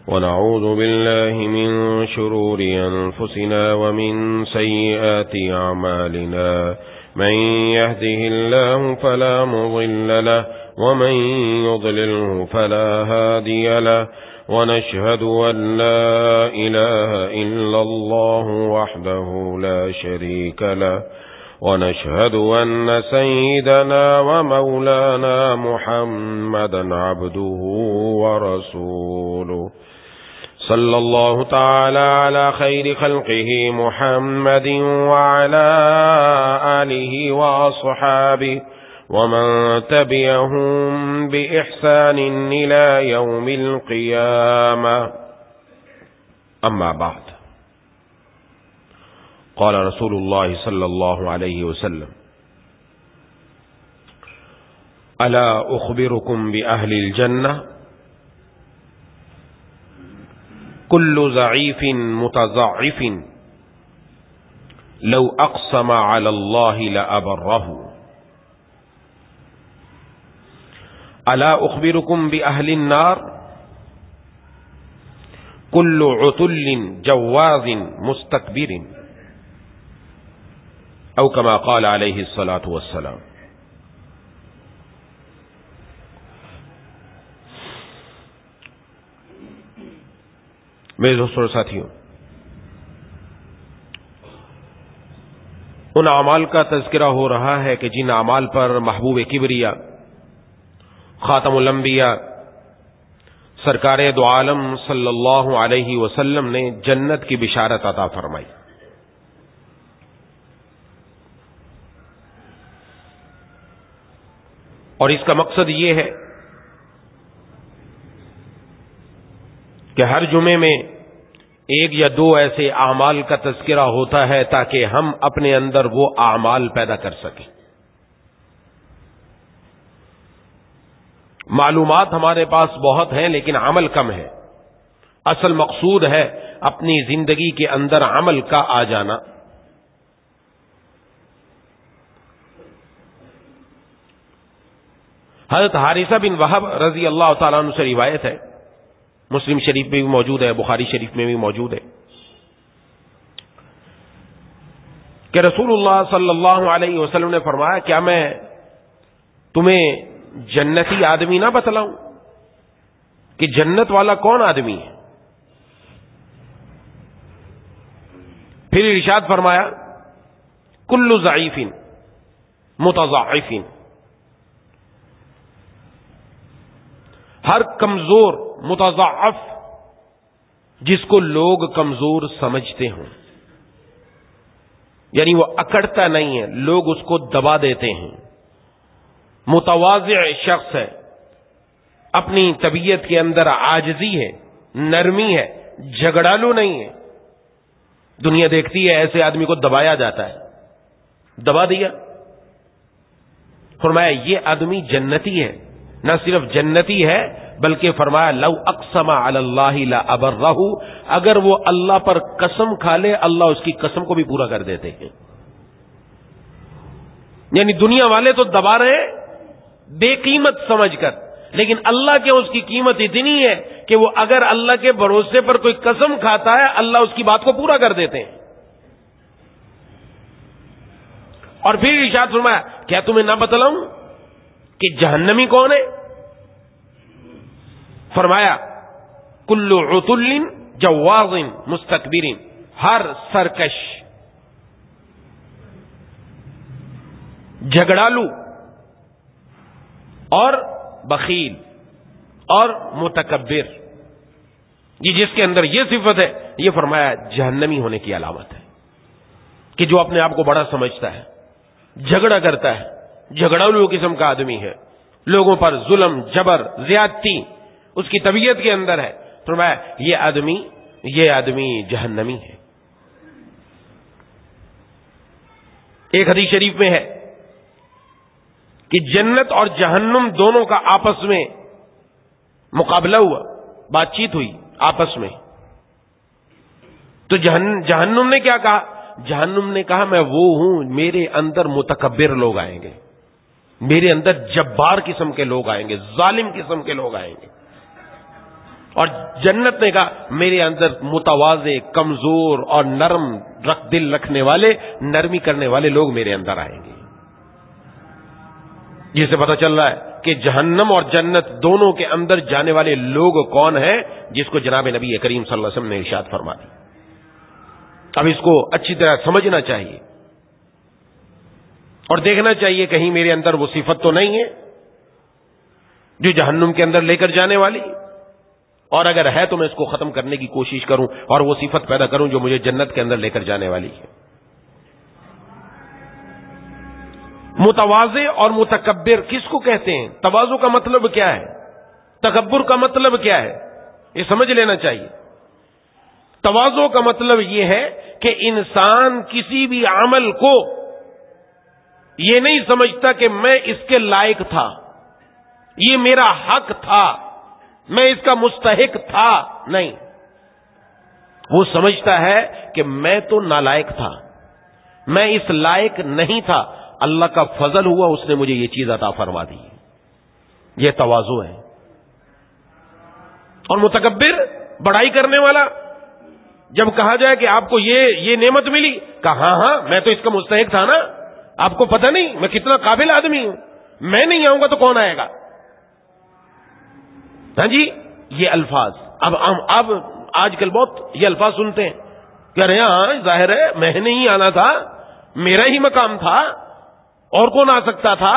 ونعوذ بالله من شرور أنفسنا ومن سيئات أعمالنا من يهده الله فلا مضل له ومن يضلله فلا هادي له ونشهد أن لا إله إلا الله وحده لا شريك له ونشهد أن سيدنا ومولانا محمدا عبده ورسوله صلى الله تعالى على خير خلقه محمد وعلى آله وأصحابه ومن تبعهم بإحسان إلى يوم القيامة. أما بعد، قال رسول الله صلى الله عليه وسلم: ألا أخبركم بأهل الجنة كل ضعيف متضعف لو أقسم على الله لأبره. ألا أخبركم بأهل النار كل عتل جواز مستكبر او كما قال علیہ الصلاۃ والسلام. میرے دوستوں اور ساتھیوں، ان اعمال کا تذکرہ ہو رہا ہے کہ جن اعمال پر محبوب کبریا خاتم الانبیاء سرکار دو عالم صلی اللہ علیہ وسلم نے جنت کی بشارت عطا فرمائی. اور اس کا مقصد یہ ہے کہ ہر جمعے میں ایک یا دو ایسے اعمال کا تذکرہ ہوتا ہے تاکہ ہم اپنے اندر وہ اعمال پیدا کر سکیں. معلومات ہمارے پاس بہت ہیں لیکن عمل کم ہے. اصل مقصود ہے اپنی زندگی کے اندر عمل کا آ جانا. حضرت حارثہ بن وہب رضی اللہ تعالیٰ عنہ سے روایت ہے، مسلم شریف میں بھی موجود ہے، بخاری شریف میں بھی موجود ہے، کہ رسول اللہ صلی اللہ علیہ وسلم نے فرمایا: کیا میں تمہیں جنتی آدمی نہ بتلاؤں کہ جنت والا کون آدمی ہے؟ پھر ارشاد فرمایا: کل ضعیف متضعف، ہر کمزور متضعف جس کو لوگ کمزور سمجھتے ہوں، یعنی وہ اکڑتا نہیں ہے، لوگ اس کو دبا دیتے ہیں. متواضع شخص ہے، اپنی طبیعت کے اندر عاجزی ہے، نرمی ہے، جھگڑالو نہیں ہے. دنیا دیکھتی ہے ایسے آدمی کو دبایا جاتا ہے، دبا دیا. فرمایا یہ آدمی جنتی ہے. نہ صرف جنتی ہے بلکہ فرمایا: لو اقسم علی اللہ لابرہ، اگر وہ اللہ پر قسم کھا لے اللہ اس کی قسم کو بھی پورا کر دیتے ہیں. یعنی دنیا والے تو دبا رہے ہیں بے قیمت سمجھ کر، لیکن اللہ کے اس کی قیمت اتنی ہے کہ وہ اگر اللہ کے بھروسے پر کوئی قسم کھاتا ہے اللہ اس کی بات کو پورا کر دیتے ہیں. اور پھر ارشاد فرمایا: کیا تمہیں نہ بتلاؤں کہ جہنمی کون ہے؟ فرمایا: کل عتل جواز مستکبر، ہر سرکش، جھگڑالو اور بخیل اور متکبر، یہ جس کے اندر یہ صفت ہے، یہ فرمایا جہنمی ہونے کی علامت ہے. کہ جو اپنے آپ کو بڑا سمجھتا ہے، جھگڑا کرتا ہے، جھگڑالو قسم کا آدمی ہے، لوگوں پر ظلم جبر زیادتی اس کی طبیعت کے اندر ہے، فرمایا یہ آدمی جہنمی ہے. ایک حدیث شریف میں ہے کہ جنت اور جہنم دونوں کا آپس میں مقابلہ ہوا، بات چیت ہوئی آپس میں. تو جہنم نے کیا کہا؟ جہنم نے کہا میں وہ ہوں، میرے اندر متکبر لوگ آئیں گے، میرے اندر جبار قسم کے لوگ آئیں گے، ظالم قسم کے لوگ آئیں گے. اور جنت نے کہا میرے اندر متواضع، کمزور اور نرم دل رکھنے والے، نرمی کرنے والے لوگ میرے اندر آئیں گے. جس سے پتہ چل رہا ہے کہ جہنم اور جنت دونوں کے اندر جانے والے لوگ کون ہیں، جس کو جناب نبی کریم صلی اللہ علیہ وسلم نے ارشاد فرما دی. اب اس کو اچھی طرح سمجھنا چاہیے اور دیکھنا چاہیے کہیں میرے اندر وہ صفت تو نہیں ہے جو جہنم کے اندر لے کر جانے والی، اور اگر ہے تو میں اس کو ختم کرنے کی کوشش کروں اور وہ صفت پیدا کروں جو مجھے جنت کے اندر لے کر جانے والی ہے. متواضع اور متکبر کس کو کہتے ہیں؟ تواضع کا مطلب کیا ہے؟ تکبر کا مطلب کیا ہے؟ یہ سمجھ لینا چاہیے. تواضع کا مطلب یہ ہے کہ انسان کسی بھی عمل کو یہ نہیں سمجھتا کہ میں اس کے لائق تھا، یہ میرا حق تھا، میں اس کا مستحق تھا. نہیں، وہ سمجھتا ہے کہ میں تو نالائق تھا، میں اس لائق نہیں تھا، اللہ کا فضل ہوا اس نے مجھے یہ چیز عطا فرما دی. یہ تواضع ہے. اور متکبر بڑائی کرنے والا، جب کہا جائے کہ آپ کو یہ نعمت ملی، کہا ہاں میں تو اس کا مستحق تھا نا، آپ کو پتہ نہیں میں کتنا قابل آدمی ہوں، میں نہیں آؤں گا تو کون آئے گا. ہاں جی، یہ الفاظ اب آج کل بہت یہ الفاظ سنتے ہیں کہ ارے ہاں ظاہر ہے میں نہیں آنا تھا، میرا ہی مقام تھا، اور کون آ سکتا تھا.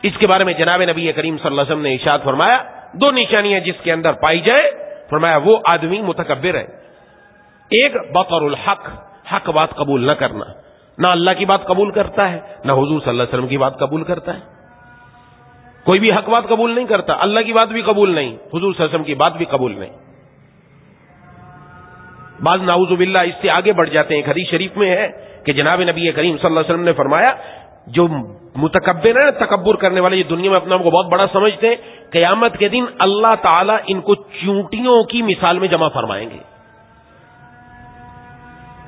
اس کے بارے میں جناب نبی کریم صلی اللہ علیہ وسلم نے ارشاد فرمایا، دو نشانیاں جس کے اندر پائی جائے، فرمایا وہ آدمی متکبر ہے. ایک بطر الحق، حق بات قبول نہ کرنا، نہ اللہ کی بات قبول کرتا ہے نہ حضور صلی اللہ علیہ وسلم کی بات قبول کرتا ہے. کوئی بھی حق بات قبول نہیں کرتا، اللہ کی بات بھی قبول نہیں، حضور صلی اللہ علیہ وسلم کی بات بھی قبول نہیں. بعض نعوذ باللہ اس سے آگے بڑھ جاتے ہیں. ایک حدیث شریف میں ہے کہ جناب نبی کریم صلی اللہ علیہ وسلم نے فرمایا جو متکبر ہے، تکبر کرنے والے، یہ دنیا میں اپنے آپ کو بہت بڑا سمجھتے ہیں، قیامت کے دن اللہ تعالیٰ ان کو چونٹیوں کی مثال میں جمع فرمائیں گے.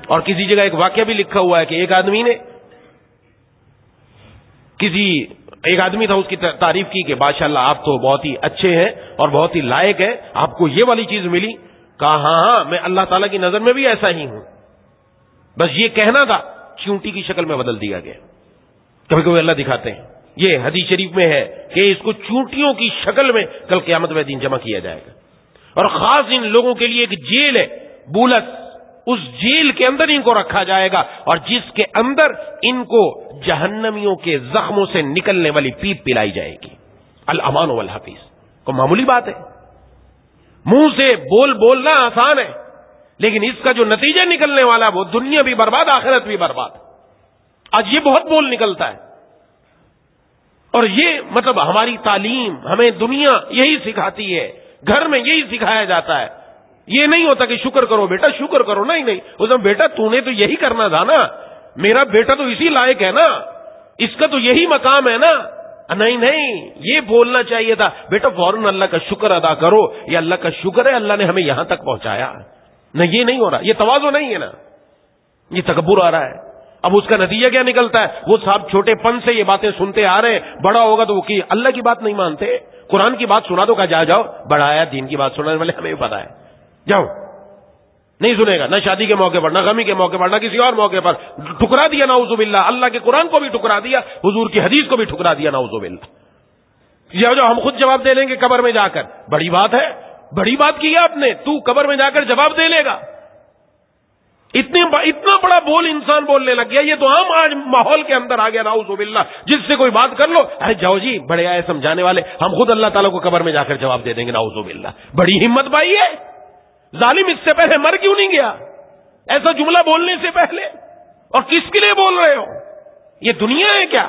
اور کسی جگہ ایک واقعہ بھی لکھا ہوا ہے کہ ایک آدمی تھا، اس کی تعریف کی کہ ماشاءاللہ آپ تو بہت ہی اچھے ہیں اور بہت ہی لائق ہیں، آپ کو یہ والی چیز ملی. کہا ہاں میں اللہ تعالیٰ کی نظر میں بھی ایسا ہی ہوں، بس یہ کہنا تھا، چونٹی کی شکل میں بدل دیا گیا. کبھی کبھی اللہ دکھاتے ہیں. یہ حدیث شریف میں ہے کہ اس کو چونٹیوں کی شکل میں کل قیامت میں دن جمع کیا جائے گا. اور خاص ان لوگوں کے لیے ایک جیل ہے بولس، اس جیل کے اندر ان کو رکھا جائے گا، اور جس کے اندر ان کو جہنمیوں کے زخموں سے نکلنے والی پیپ پلائی جائے گی. الامان والحفیظ کو معمولی بات ہے، منہ سے بولنا آسان ہے، لیکن اس کا جو نتیجہ نکلنے والا وہ دنیا بھی برباد، آخرت بھی برباد. آج یہ بہت بول نکلتا ہے، اور یہ مطلب ہماری تعلیم ہمیں دنیا یہی سکھاتی ہے، گھر میں یہی سکھایا جاتا ہے. یہ نہیں ہوتا کہ شکر کرو بیٹا، شکر کرو، نہیں اس میں بیٹا تو نے تو یہی کرنا تھا نا، میرا بیٹا تو اسی لائق ہے نا، اس کا تو یہی مقام ہے نا. نہیں یہ بولنا چاہیے تھا بیٹا فوراً اللہ کا شکر ادا کرو، یہ اللہ کا شکر ہے اللہ نے ہمیں یہاں تک پہنچایا. نہ یہ نہیں ہو رہا، یہ تواضع نہیں ہے نا، یہ تکبر آ رہا ہے. اب اس کا نتیجہ کیا نکلتا ہے؟ وہ صاحب چھوٹے پن سے یہ باتیں سنتے آ رہے ہیں، بڑا ہوگا تو وہ اللہ کی بات نہیں مانتے، قرآن کی بات سنا دو، کہا جاؤ بڑا آیا، دین کی بات سنانے والے ہمیں بھی پتا ہے، جاؤ. نہیں سنے گا، نہ شادی کے موقع پر، نہ غمی کے موقع پر، نہ کسی اور موقع پر. ٹھکرا دیا نعوذ باللہ، اللہ کے قرآن کو بھی ٹھکرا دیا، حضور کی حدیث کو بھی ٹھکرا دیا نعوذ باللہ. جو ہم خود جواب دے لیں گے قبر میں جا کر، بڑی بات ہے، بڑی بات کی آپ نے، تو قبر میں جا کر جواب دے لے گا. اتنا بڑا بول انسان بولنے لگ گیا. یہ تو ہم آج ماحول کے اندر آ گیا نعوذ باللہ، جس سے کوئی بات کر لو، ارے جاؤ جی بڑے آئے سمجھانے والے، ہم خود اللہ تعالیٰ کو قبر میں جا کر جواب دے دیں گے نعوذ باللہ. بڑی ہمت پائی ہے. ظالم اس سے پہلے مر کیوں نہیں گیا ایسا جملہ بولنے سے پہلے؟ اور کس کے لیے بول رہے ہو؟ یہ دنیا ہے کیا؟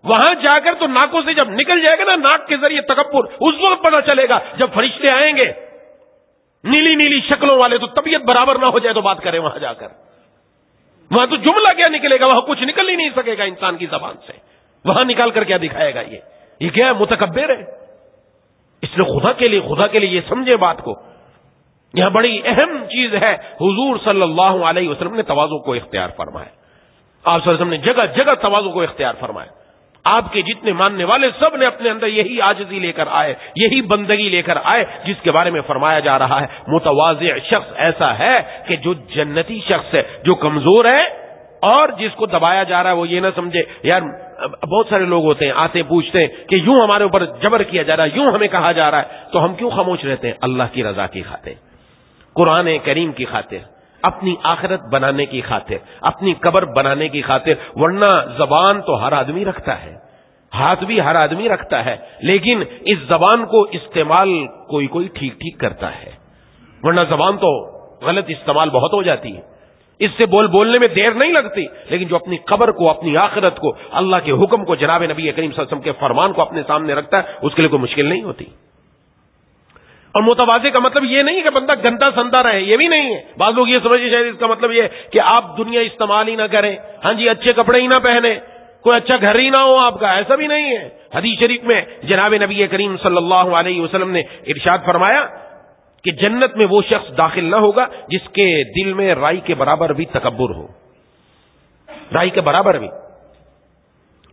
وہاں جا کر تو ناکوں سے جب نکل جائے گا نا، ناک کے ذریعے تکبر، اس وقت پتہ چلے گا جب فرشتے آئیں گے نیلی نیلی شکلوں والے، تو طبیعت برابر نہ ہو جائے تو بات کریں وہاں جا کر. وہاں تو جملہ کیا نکلے گا، وہاں کچھ نکل ہی نہیں سکے گا انسان کی زبان سے. وہاں نکال کر کیا دکھائے گا؟ یہ کیا ہے؟ متکبر ہے. اس لیے خدا کے لیے یہ سمجھے بات کو. یہاں بڑی اہم چیز ہے، حضور صلی اللہ علیہ وسلم نے تواضع کو اختیار فرمایا. آپ صلی اللہ علیہ وسلم نے جگہ جگہ تواضع کو اختیار فرمایا. آپ کے جتنے ماننے والے سب نے اپنے اندر یہی عاجزی لے کر آئے، یہی بندگی لے کر آئے، جس کے بارے میں فرمایا جا رہا ہے متواضع شخص ایسا ہے کہ جو جنتی شخص ہے، جو کمزور ہے اور جس کو دبایا جا رہا ہے وہ یہ نہ سمجھے یار بہت سارے لوگ ہوتے ہیں آتے پوچھتے ہیں کہ یوں ہمارے اوپر جبر کیا جا رہا ہے، یوں ہمیں کہا جا رہا ہے، تو ہم کیوں خاموش رہتے ہیں؟ اللہ کی رضا کی خاطر، قرآن کریم کی خاطر، اپنی آخرت بنانے کی خاطر، اپنی قبر بنانے کی خاطر، ورنہ زبان تو ہر آدمی رکھتا ہے، ہاتھ بھی ہر آدمی رکھتا ہے، لیکن اس زبان کو استعمال کوئی کوئی ٹھیک ٹھیک کرتا ہے، ورنہ زبان تو غلط استعمال بہت ہو جاتی ہے، اس سے بولنے میں دیر نہیں لگتی، لیکن جو اپنی قبر کو، اپنی آخرت کو، اللہ کے حکم کو، جناب نبی کریم صلی اللہ علیہ وسلم کے فرمان کو اپنے سامنے رکھتا ہے، اس کے لیے کوئی مشکل نہیں ہوتی۔ اور متواضع کا مطلب یہ نہیں کہ بندہ گندا سندا رہے، یہ بھی نہیں ہے۔ بعض لوگ یہ سمجھے شاید اس کا مطلب یہ کہ آپ دنیا استعمال ہی نہ کریں، ہاں جی اچھے کپڑے ہی نہ پہنے، کوئی اچھا گھر ہی نہ ہو آپ کا، ایسا بھی نہیں ہے۔ حدیث شریف میں جناب نبی کریم صلی اللہ علیہ وسلم نے ارشاد فرمایا کہ جنت میں وہ شخص داخل نہ ہوگا جس کے دل میں رائی کے برابر بھی تکبر ہو، رائی کے برابر بھی۔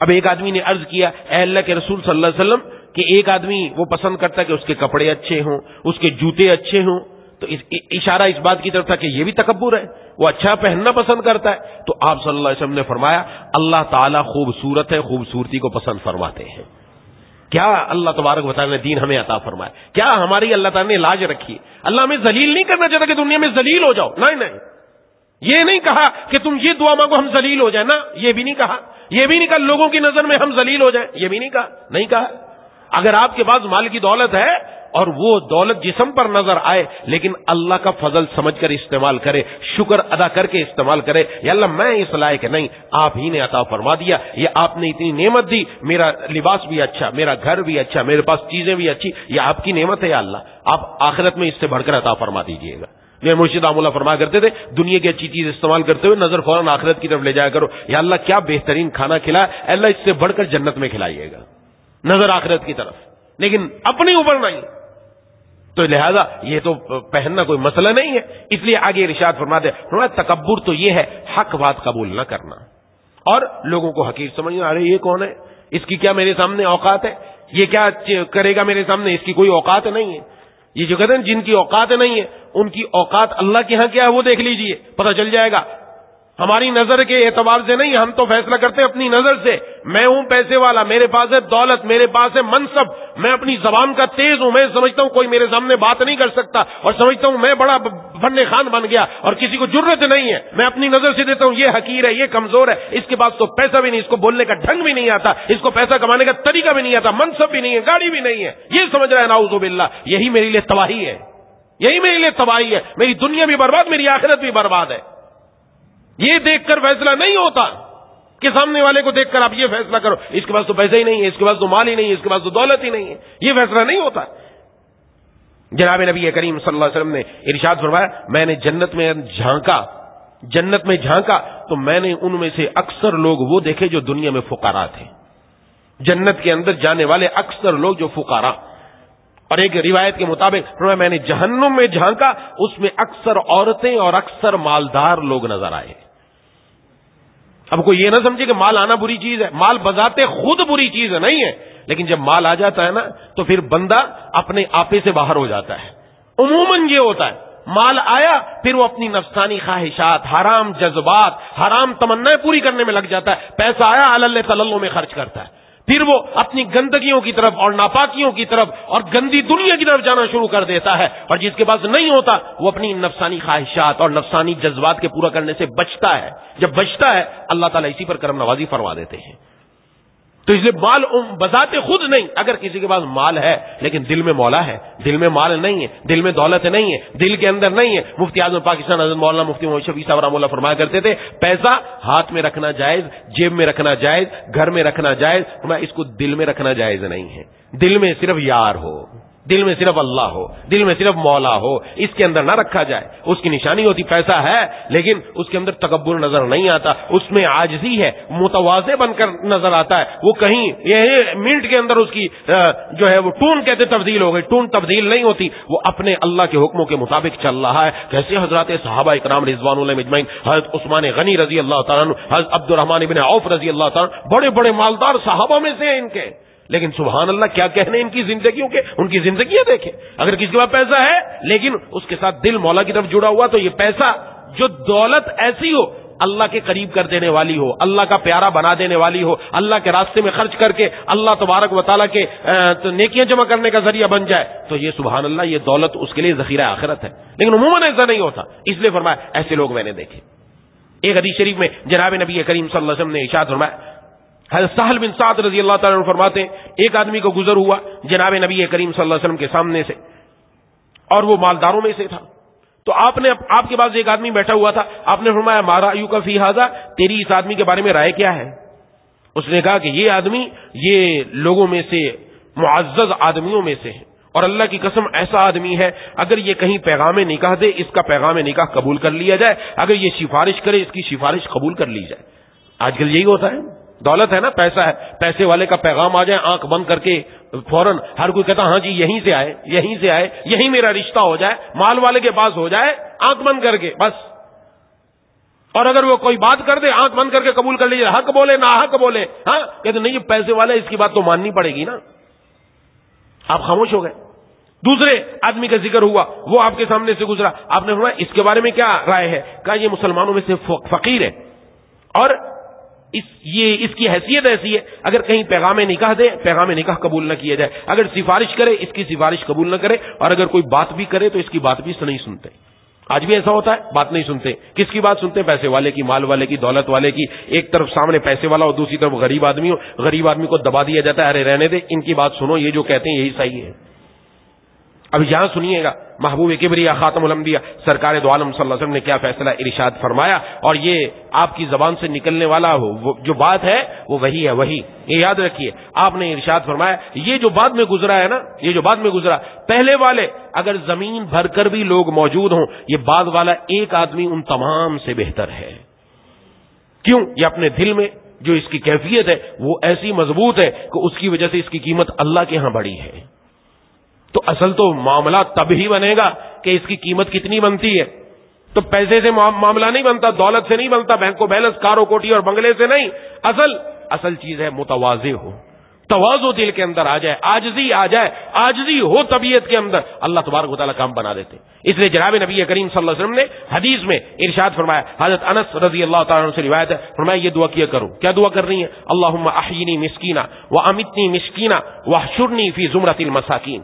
اب ایک آدمی نے عرض کیا اے اللہ کے رسول صلی اللہ علیہ وسلم کہ ایک آدمی وہ پسند کرتا ہے کہ اس کے کپڑے اچھے ہوں، اس کے جوتے اچھے ہوں، تو اشارہ اس بات کی طرف تھا کہ یہ بھی تکبر ہے، وہ اچھا پہننا پسند کرتا ہے۔ تو آپ صلی اللہ علیہ وسلم نے فرمایا اللہ تعالیٰ خوبصورت ہے، خوبصورتی کو پسند فرماتے ہیں۔ کیا اللہ تبارک و تعالیٰ نے دین ہمیں عطا فرمایا، کیا ہماری اللہ تعالیٰ نے لاج رکھی ہے۔ اللہ ہمیں ذلیل نہیں کرنا چاہتا کہ دنیا میں ذلیل ہو جاؤ، نہیں، یہ نہیں کہا کہ تم یہ دعا مانگو ہم ذلیل ہو جائیں، نا یہ بھی نہیں کہا، یہ بھی نہیں کہا لوگوں کی نظر میں ہم ذلیل ہو جائیں، یہ بھی نہیں کہا۔ اگر آپ کے پاس مال کی دولت ہے اور وہ دولت جسم پر نظر آئے لیکن اللہ کا فضل سمجھ کر استعمال کرے، شکر ادا کر کے استعمال کرے، یا اللہ میں اس لائق نہیں، آپ ہی نے عطا فرما دیا، یہ آپ نے اتنی نعمت دی، میرا لباس بھی اچھا، میرا گھر بھی اچھا، میرے پاس چیزیں بھی اچھی، یہ آپ کی نعمت ہے یا اللہ، آپ آخرت میں اس سے بڑھ کر عطا فرما دیجیے گا۔ میرے مرشد رحمہ اللہ فرمایا کرتے تھے دنیا کی اچھی چیز استعمال کرتے ہوئے نظر فوراً آخرت کی طرف لے جایا کرو، یا اللہ کیا بہترین کھانا کھلایا، اللہ اس سے بڑھ کر جنت میں کھلائیے گا، نظر آخرت کی طرف، لیکن اپنے اوپر نہیں۔ تو لہذا یہ تو پہننا کوئی مسئلہ نہیں ہے، اس لیے آگے ارشاد فرماتے تکبر تو یہ ہے حق بات قبول نہ کرنا اور لوگوں کو حقیر سمجھنا، ارے یہ کون ہے، اس کی کیا میرے سامنے اوقات ہے، یہ کیا کرے گا میرے سامنے، اس کی کوئی اوقات نہیں ہے۔ یہ جو کہتے ہیں جن کی اوقات نہیں ہے ان کی اوقات اللہ کے ہاں کیا ہے وہ دیکھ لیجئے، پتہ چل جائے گا۔ ہماری نظر کے اعتبار سے نہیں، ہم تو فیصلہ کرتے ہیں اپنی نظر سے، میں ہوں پیسے والا، میرے پاس ہے دولت، میرے پاس ہے منصب، میں اپنی زبان کا تیز ہوں، میں سمجھتا ہوں کوئی میرے سامنے بات نہیں کر سکتا، اور سمجھتا ہوں میں بڑا فن خان بن گیا اور کسی کو جرت نہیں ہے، میں اپنی نظر سے دیتا ہوں یہ حقیر ہے، یہ کمزور ہے، اس کے پاس تو پیسہ بھی نہیں، اس کو بولنے کا ڈھنگ بھی نہیں آتا، اس کو پیسہ کمانے کا طریقہ بھی نہیں آتا، منصب بھی نہیں ہے، گاڑی بھی نہیں ہے، یہ سمجھ رہا ہے نعوذ باللہ، یہی میرے لیے تباہی ہے، یہی میرے لیے تباہی ہے، میری دنیا بھی برباد، میری آخرت بھی برباد ہے۔ یہ دیکھ کر فیصلہ نہیں ہوتا کہ سامنے والے کو دیکھ کر آپ یہ فیصلہ کرو اس کے پاس تو پیسے ہی نہیں ہے، اس کے پاس تو مال ہی نہیں ہے، اس کے پاس تو دولت ہی نہیں ہے، یہ فیصلہ نہیں ہوتا۔ جناب نبی کریم صلی اللہ علیہ وسلم نے ارشاد فرمایا میں نے جنت میں جھانکا تو میں نے ان میں سے اکثر لوگ وہ دیکھے جو دنیا میں فقراء تھے، جنت کے اندر جانے والے اکثر لوگ جو فقراء، اور ایک روایت کے مطابق میں نے جہنم میں جھانکا اس میں اکثر عورتیں اور اکثر مالدار لوگ نظر آئے۔ اب کوئی یہ نہ سمجھے کہ مال آنا بری چیز ہے، مال بذات خود بری چیز نہیں ہے، لیکن جب مال آ جاتا ہے نا تو پھر بندہ اپنے آپے سے باہر ہو جاتا ہے۔ عموماً یہ ہوتا ہے مال آیا پھر وہ اپنی نفسانی خواہشات، حرام جذبات، حرام تمنائیں پوری کرنے میں لگ جاتا ہے، پیسہ آیا علل تللو میں خرچ کرتا ہے، پھر وہ اپنی گندگیوں کی طرف اور ناپاکیوں کی طرف اور گندی دنیا کی طرف جانا شروع کر دیتا ہے، اور جس کے پاس نہیں ہوتا وہ اپنی نفسانی خواہشات اور نفسانی جذبات کے پورا کرنے سے بچتا ہے، جب بچتا ہے اللہ تعالیٰ اسی پر کرم نوازی فرما دیتے ہیں۔ تو اس لیے مال بذات خود نہیں، اگر کسی کے پاس مال ہے لیکن دل میں مولا ہے، دل میں مال نہیں ہے، دل میں دولت نہیں ہے، دل کے اندر نہیں ہے۔ مفتی اعظم پاکستان حضرت مولانا مفتی محمد شفیع صاحب رحمہ اللہ فرمایا کرتے تھے پیسہ ہاتھ میں رکھنا جائز، جیب میں رکھنا جائز، گھر میں رکھنا جائز، اس کو دل میں رکھنا جائز نہیں ہے۔ دل میں صرف یار ہو، دل میں صرف اللہ ہو، دل میں صرف مولا ہو، اس کے اندر نہ رکھا جائے۔ اس کی نشانی ہوتی پیسہ ہے لیکن اس کے اندر تکبر نظر نہیں آتا، اس میں عاجزی ہے، متواضع بن کر نظر آتا ہے۔ وہ کہیں یہ منٹ کے اندر اس کی جو ہے وہ ٹون کہتے تبدیل ہو گئی، ٹون تبدیل نہیں ہوتی، وہ اپنے اللہ کے حکموں کے مطابق چل رہا ہے۔ کیسے حضرات صحابہ اکرام رضوان اللہ اجمعین، حضرت عثمان غنی رضی اللہ تعالیٰ عنہ، حضرت عبد الرحمن بن عوف رضی اللہ تعالیٰ عنہ، بڑے بڑے مالدار صحابہ میں سے ہیں ان کے، لیکن سبحان اللہ کیا کہنے ان کی زندگیوں کے، ان کی زندگیاں دیکھیں۔ اگر کسی کے پاس پیسہ ہے لیکن اس کے ساتھ دل مولا کی طرف جڑا ہوا، تو یہ پیسہ جو دولت ایسی ہو اللہ کے قریب کر دینے والی ہو، اللہ کا پیارا بنا دینے والی ہو، اللہ کے راستے میں خرچ کر کے اللہ تبارک و تعالیٰ کے نیکیاں جمع کرنے کا ذریعہ بن جائے، تو یہ سبحان اللہ یہ دولت اس کے لیے ذخیرہ آخرت ہے۔ لیکن عموماً ایسا نہیں ہوتا، اس لیے فرمایا ایسے لوگ میں نے دیکھے۔ ایک حدیث شریف میں جناب نبی کریم صلی اللہ علیہ وسلم نے ارشاد فرمایا، حضرت سہل بن سعد رضی اللہ تعالیٰ عنہ فرماتے ہیں ایک آدمی کو گزر ہوا جناب نبی کریم صلی اللہ علیہ وسلم کے سامنے سے، اور وہ مالداروں میں سے تھا، تو آپ کے پاس ایک آدمی بیٹھا ہوا تھا، آپ نے فرمایا ما رأیک فی ھذا، تیری اس آدمی کے بارے میں رائے کیا ہے؟ اس نے کہا کہ یہ آدمی یہ لوگوں میں سے معزز آدمیوں میں سے ہے، اور اللہ کی قسم ایسا آدمی ہے اگر یہ کہیں پیغام نکاح دے اس کا پیغام نکاح قبول کر لیا جائے، اگر یہ سفارش کرے اس کی سفارش قبول کر لی جائے۔ آج کل یہی ہوتا ہے، دولت ہے نا، پیسہ ہے، پیسے والے کا پیغام آ جائے آنکھ بند کر کے فوراً ہر کوئی کہتا ہاں جی یہیں سے آئے، یہیں سے آئے، یہیں میرا رشتہ ہو جائے، مال والے کے پاس ہو جائے آنکھ بند کر کے بس۔ اور اگر وہ کوئی بات کر دے آنکھ بند کر کے قبول کر لیجیے، حق بولے نہ حق بولے، ہاں کہتے نہیں یہ پیسے والا اس کی بات تو ماننی پڑے گی نا، آپ خاموش ہو گئے۔ دوسرے آدمی کا ذکر ہوا، وہ آپ کے سامنے سے گزرا، آپ نے فرمایا اس کے بارے میں کیا رائے ہے؟ کہا یہ مسلمانوں میں سے فقیر ہے، اور اس کی حیثیت ایسی ہے اگر کہیں پیغام نکاح دے پیغام نکاح قبول نہ کیا جائے، اگر سفارش کرے اس کی سفارش قبول نہ کرے، اور اگر کوئی بات بھی کرے تو اس کی بات بھی نہیں سنتے۔ آج بھی ایسا ہوتا ہے، بات نہیں سنتے۔ کس کی بات سنتے؟ پیسے والے کی، مال والے کی، دولت والے کی۔ ایک طرف سامنے پیسے والا اور دوسری طرف غریب آدمی ہو، غریب آدمی کو دبا دیا جاتا ہے، ارے رہنے دے ان کی بات سنو، یہ جو کہتے ہیں یہی صحیح ہے۔ اب یہاں سنیے گا محبوب کبریا خاتم الانبیاء سرکار دو عالم صلی اللہ علیہ وسلم نے کیا فیصلہ ارشاد فرمایا، اور یہ آپ کی زبان سے نکلنے والا ہو جو بات ہے وہ وہی ہے، وہی یہ یاد رکھیے۔ آپ نے ارشاد فرمایا یہ جو بعد میں گزرا ہے نا، یہ جو بعد میں گزرا، پہلے والے اگر زمین بھر کر بھی لوگ موجود ہوں، یہ بعد والا ایک آدمی ان تمام سے بہتر ہے۔ کیوں؟ یہ اپنے دل میں جو اس کی کیفیت ہے وہ ایسی مضبوط ہے کہ اس کی وجہ سے اس کی قیمت اللہ کے ہاں بڑی ہے۔ تو اصل تو معاملہ تب ہی بنے گا کہ اس کی قیمت کتنی بنتی ہے، تو پیسے سے معاملہ نہیں بنتا، دولت سے نہیں بنتا، بینک و بیلنس، کارو کوٹی اور بنگلے سے نہیں، اصل چیز ہے متواضع ہو، تواضع دل کے اندر آ جائے، عاجزی آ جائے، عاجزی ہو طبیعت کے اندر، اللہ تبارک و تعالیٰ کام بنا دیتے۔ اس لیے جناب نبی کریم صلی اللہ علیہ وسلم نے حدیث میں ارشاد فرمایا، حضرت انس رضی اللہ تعالیٰ عنہ سے روایت ہے، فرمایا یہ دعا کیا کرو۔ کیا دعا کر رہی ہے؟ اللہم احینی مسکینا وامیتنی مسکینا واحشرنی فی زمرۃ المساکین۔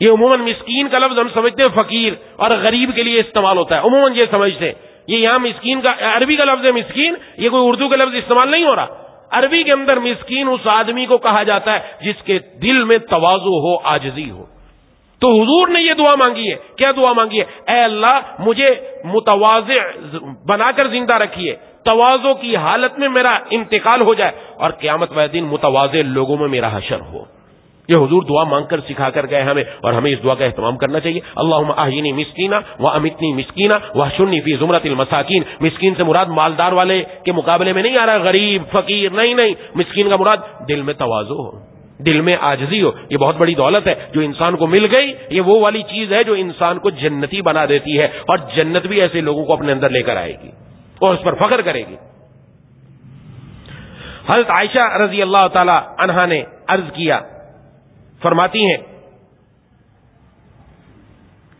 یہ عموماً مسکین کا لفظ ہم سمجھتے ہیں فقیر اور غریب کے لیے استعمال ہوتا ہے، عموماً یہ سمجھتے ہیں، یہ یہاں مسکین کا عربی کا لفظ ہے مسکین، یہ کوئی اردو کا لفظ استعمال نہیں ہو رہا۔ عربی کے اندر مسکین اس آدمی کو کہا جاتا ہے جس کے دل میں تواضع ہو، عاجزی ہو۔ تو حضور نے یہ دعا مانگی ہے، کیا دعا مانگی ہے؟ اے اللہ مجھے متواضع بنا کر زندہ رکھیے، تواضع کی حالت میں میرا انتقال ہو جائے، اور قیامت والے دن متواضع لوگوں میں میرا حشر ہو۔ یہ حضور دعا مانگ کر سکھا کر گئے ہمیں، اور ہمیں اس دعا کا اہتمام کرنا چاہیے۔ اللہم احینی مسکینا وامیتنی مسکینا واحشرنی فی زمرۃ المساکین۔ مسکین سے مراد مالدار والے کے مقابلے میں نہیں آ رہا غریب فقیر، نہیں، مسکین کا مراد دل میں تواضع ہو، دل میں عاجزی ہو۔ یہ بہت بڑی دولت ہے جو انسان کو مل گئی، یہ وہ والی چیز ہے جو انسان کو جنتی بنا دیتی ہے، اور جنت بھی ایسے لوگوں کو اپنے اندر لے کر آئے گی اور اس پر فخر کرے گی۔ حضرت عائشہ رضی اللہ تعالی عنہا نے عرض کیا، فرماتی ہیں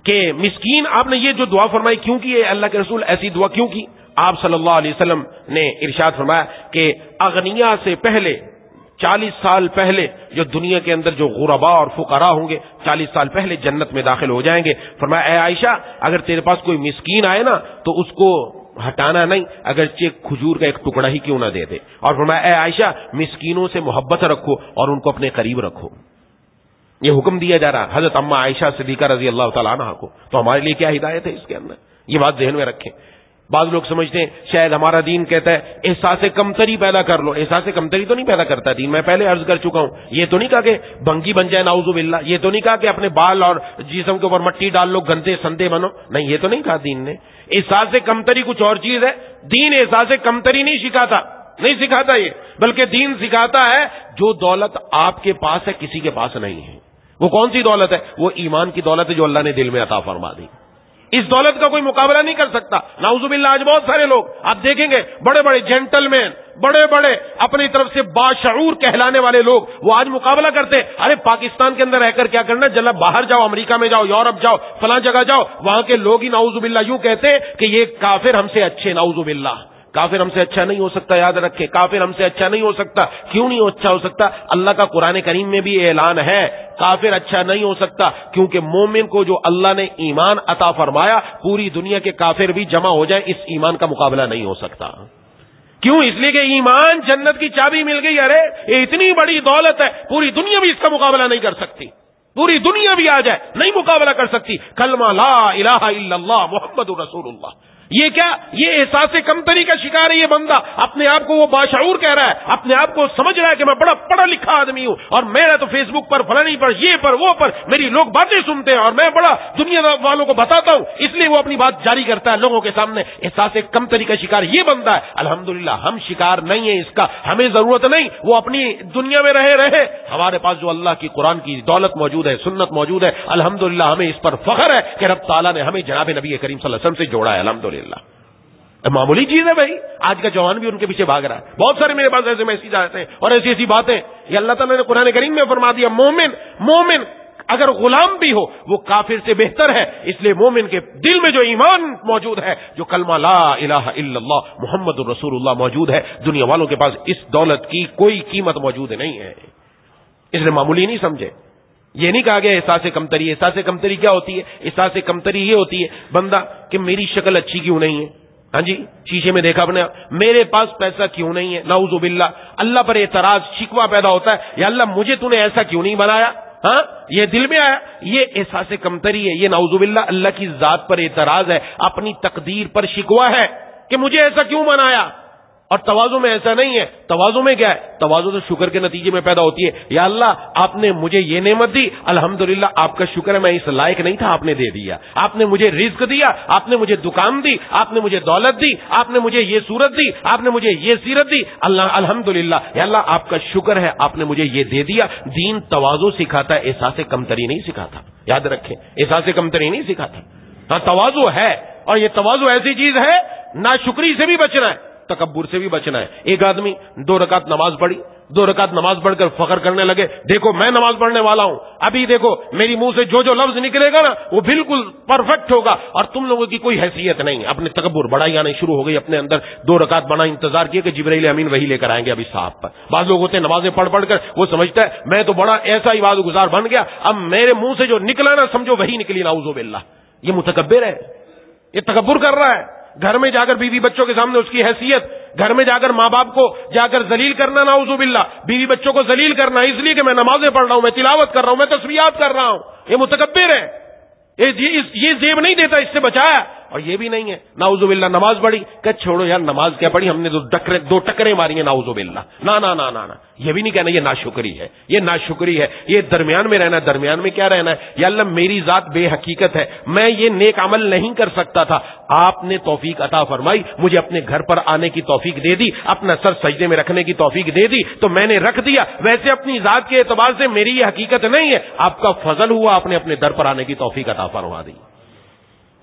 کہ مسکین، آپ نے یہ جو دعا فرمائی کیوں کی ہے اللہ کے رسول، ایسی دعا کیوں کی؟ آپ صلی اللہ علیہ وسلم نے ارشاد فرمایا کہ اغنیاء سے پہلے 40 سال پہلے جو دنیا کے اندر جو غرباء اور فقراء ہوں گے 40 سال پہلے جنت میں داخل ہو جائیں گے۔ فرمایا اے عائشہ اگر تیرے پاس کوئی مسکین آئے نا تو اس کو ہٹانا نہیں، اگرچہ کھجور کا ایک ٹکڑا ہی کیوں نہ دے دے، اور فرمایا اے عائشہ مسکینوں سے محبت رکھو اور ان کو اپنے قریب رکھو۔ یہ حکم دیا جا رہا حضرت اماں عائشہ صدیقہ رضی اللہ تعالیٰ عنہ کو، تو ہمارے لیے کیا ہدایت ہے اس کے اندر، یہ بات ذہن میں رکھیں۔ بعض لوگ سمجھتے ہیں شاید ہمارا دین کہتا ہے احساس کمتری پیدا کر لو. احساس کمتری تو نہیں پیدا کرتا دین. میں پہلے عرض کر چکا ہوں, یہ تو نہیں کہا کہ بھنگی بن جائے نعوذ باللہ. یہ تو نہیں کہا کہ اپنے بال اور جسم کے اوپر مٹی ڈال لو, گندے سندے بنو. نہیں, یہ تو نہیں کہا دین نے. احساس کمتری کچھ اور چیز ہے. دین احساس کمتری نہیں سکھاتا یہ, بلکہ دین سکھاتا ہے جو دولت آپ کے پاس ہے کسی کے پاس نہیں ہے. وہ کون سی دولت ہے؟ وہ ایمان کی دولت ہے جو اللہ نے دل میں عطا فرما دی. اس دولت کا کوئی مقابلہ نہیں کر سکتا. نعوذ باللہ آج بہت سارے لوگ آپ دیکھیں گے, بڑے بڑے جینٹل مین, بڑے بڑے اپنی طرف سے باشعور کہلانے والے لوگ, وہ آج مقابلہ کرتے ہیں. ارے پاکستان کے اندر رہ کر کیا کرنا, جب باہر جاؤ, امریکہ میں جاؤ, یورپ جاؤ, فلاں جگہ جاؤ, وہاں کے لوگ ہی نعوذ باللہ یوں کہتے ہیں کہ یہ کافر ہم سے اچھے. نعوذ باللہ, کافر ہم سے اچھا نہیں ہو سکتا. یاد رکھیں, کافر ہم سے اچھا نہیں ہو سکتا. کیوں نہیں اچھا ہو سکتا؟ اللہ کا قرآن کریم میں بھی اعلان ہے, کافر اچھا نہیں ہو سکتا, کیونکہ مومن کو جو اللہ نے ایمان عطا فرمایا, پوری دنیا کے کافر بھی جمع ہو جائیں, اس ایمان کا مقابلہ نہیں ہو سکتا. کیوں؟ اس لیے کہ ایمان جنت کی چابی مل گئی. ارے یہ اتنی بڑی دولت ہے, پوری دنیا بھی اس کا مقابلہ نہیں کر سکتی. پوری دنیا بھی آ جائے نہیں مقابلہ کر سکتی. کلمہ لا الہ الا اللہ محمد رسول اللہ. یہ کیا؟ یہ احساس کمتری کا شکار ہے یہ بندہ. اپنے آپ کو وہ باشعور کہہ رہا ہے, اپنے آپ کو سمجھ رہا ہے کہ میں بڑا پڑھا لکھا آدمی ہوں, اور میرا تو فیس بک پر فلانی پر یہ پر وہ پر میری لوگ باتیں سنتے ہیں, اور میں بڑا دنیا والوں کو بتاتا ہوں, اس لیے وہ اپنی بات جاری کرتا ہے لوگوں کے سامنے. احساس کمتری کا شکار یہ بندہ ہے. الحمدللہ ہم شکار نہیں ہے اس کا, ہمیں ضرورت نہیں. وہ اپنی دنیا میں رہے. ہمارے پاس جو اللہ کی قرآن کی دولت موجود ہے, سنت موجود ہے, الحمدللہ ہمیں اس پر فخر ہے کہ رب تعالیٰ نے ہمیں جناب نبی کریم صلی اللہ علیہ وسلم سے جوڑا ہے. الحمدللہ معمولی چیز ہے بھائی. آج کا جوان بھی ان کے پیچھے بھاگ رہا ہے. بہت سارے میرے پاس ایسے میسیج آتے ہیں اور ایسی ایسی باتیں. یہ اللہ تعالیٰ نے قرآن کریم میں فرما دیا, مومن اگر غلام بھی ہو وہ کافر سے بہتر ہے. اس لیے مومن کے دل میں جو ایمان موجود ہے, جو کلمہ لا الہ الا اللہ محمد الرسول اللہ موجود ہے, دنیا والوں کے پاس اس دولت کی کوئی قیمت موجود نہیں ہے. اس لیے معمولی نہیں سمجھے. یہ نہیں کہا گیا احساس کمتری. احساس کمتری کیا ہوتی ہے؟ احساس کمتری یہ ہوتی ہے بندہ کہ میری شکل اچھی کیوں نہیں ہے. ہاں جی, شیشے میں دیکھا اپنے, میرے پاس پیسہ کیوں نہیں ہے. نعوذ باللہ اللہ پر اعتراض, شکوہ پیدا ہوتا ہے, یا اللہ مجھے تو نے ایسا کیوں نہیں بنایا. ہاں, یہ دل میں آیا, یہ احساس کمتری ہے. یہ نعوذ باللہ اللہ کی ذات پر اعتراض ہے, اپنی تقدیر پر شکوہ ہے کہ مجھے ایسا کیوں بنایا. اور تواضع میں ایسا نہیں ہے. تواضع میں کیا ہے؟ تواضع تو شکر کے نتیجے میں پیدا ہوتی ہے. یا اللہ آپ نے مجھے یہ نعمت دی, الحمدللہ آپ کا شکر ہے, میں اس لائق نہیں تھا, آپ نے دے دیا. آپ نے مجھے رزق دیا, آپ نے مجھے دکان دی, آپ نے مجھے دولت دی, آپ نے مجھے یہ صورت دی, آپ نے مجھے یہ سیرت دی. اللہ الحمدللہ, یا اللہ آپ کا شکر ہے, آپ نے مجھے یہ دے دیا. دین تواضع سکھاتا ہے, احساس کمتری نہیں سکھاتا. یاد رکھیں, احساس کمتری نہیں سکھاتا. ہاں تواضع ہے, اور یہ تواضع ایسی چیز ہے, ناشکری سے بھی بچنا ہے, تکبر سے بھی بچنا ہے. ایک آدمی 2 رکعت نماز پڑھی, 2 رکعت نماز پڑھ کر فخر کرنے لگے, دیکھو میں نماز پڑھنے والا ہوں, ابھی دیکھو میری منہ سے جو لفظ نکلے گا نا وہ بالکل پرفیکٹ ہوگا, اور تم لوگوں کی کوئی حیثیت نہیں. اپنے تکبر بڑائی آنے شروع ہو گئی اپنے اندر. 2 رکعت بنا, انتظار کیا کہ جبرائیل امین وہی لے کر آئیں گے ابھی صاحب پر. بعض لوگ ہوتے ہیں نمازیں پڑھ کر وہ سمجھتا ہے میں تو بڑا ایسا عبادت گزار بن گیا, اب میرے منہ سے جو نکلا نا سمجھو وہی نکلی. نعوذ باللہ, یہ متکبر ہے, یہ تکبر کر رہا ہے. گھر میں جا کر بیوی بچوں کے سامنے اس کی حیثیت, گھر میں جا کر ماں باپ کو جا کر ذلیل کرنا, نعوذ باللہ, بیوی بچوں کو ذلیل کرنا اس لیے کہ میں نمازیں پڑھ رہا ہوں, میں تلاوت کر رہا ہوں, میں تسبیحات کر رہا ہوں. یہ متکبر ہے, یہ زیب نہیں دیتا, اس سے بچایا. اور یہ بھی نہیں ہے, نعوذ باللہ نماز پڑھی کہ چھوڑو یار نماز کیا پڑھی, ہم نے 2 ٹکریں ماری ہیں, نعوذ باللہ. نا, یہ بھی نہیں کہنا, یہ ناشکری ہے, یہ ناشکری ہے. یہ درمیان میں رہنا ہے. درمیان میں کیا رہنا ہے؟ یا اللہ میری ذات بے حقیقت ہے, میں یہ نیک عمل نہیں کر سکتا تھا, آپ نے توفیق عطا فرمائی, مجھے اپنے گھر پر آنے کی توفیق دے دی, اپنا سر سجدے میں رکھنے کی توفیق دے دی, تو میں نے رکھ دیا. ویسے اپنی ذات کے اعتبار سے میری یہ حقیقت نہیں ہے, آپ کا فضل ہوا, آپ نے اپنے در پر آنے کی توفیق عطا فرما دی.